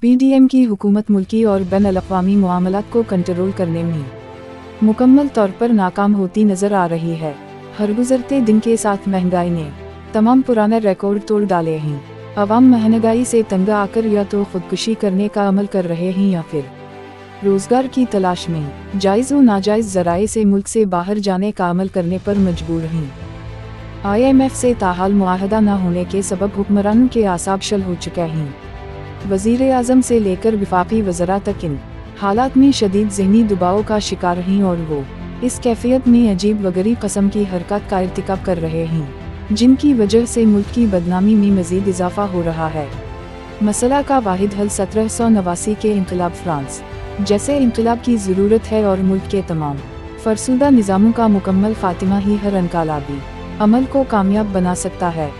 PDM की हुकूमत मुल्की और बैन-अल-अक़वामी मुआमलात को कंट्रोल करने में मुकम्मल तौर पर नाकाम होती नज़र आ रही है। हर गुज़रते दिन के साथ महंगाई ने तमाम पुराने रिकॉर्ड तोड़ डाले हैं। अवाम महंगाई से तंग आकर या तो खुदकुशी करने का अमल कर रहे हैं या फिर रोज़गार की तलाश में जायज़ व नाजायज़ ज़राए से मुल्क से बाहर जाने का अमल करने पर मजबूर हैं। IMF से ताहाल मुआहदा न होने के सबब हुक्मरानों के आसाब शल हो चुके हैं। वज़ीर-ए-आज़म से लेकर वफाकी वज़रा तक इन हालात में शदीद ज़हनी दबाव का शिकार हैं और वो इस कैफियत में अजीब व गरीब कस्म की हरकत का इर्तिकाब कर रहे हैं, जिनकी वजह से मुल्क की बदनामी में मज़ीद इजाफा हो रहा है। मसला का वाहिद हल 1789 के इंक़िलाब फ्रांस जैसे इंक़िलाब की ज़रूरत है और मुल्क के तमाम फरसुदा निज़ामों का मुकम्मल ख़ात्मा ही हर इनक़लाबी अमल को कामयाब बना सकता है।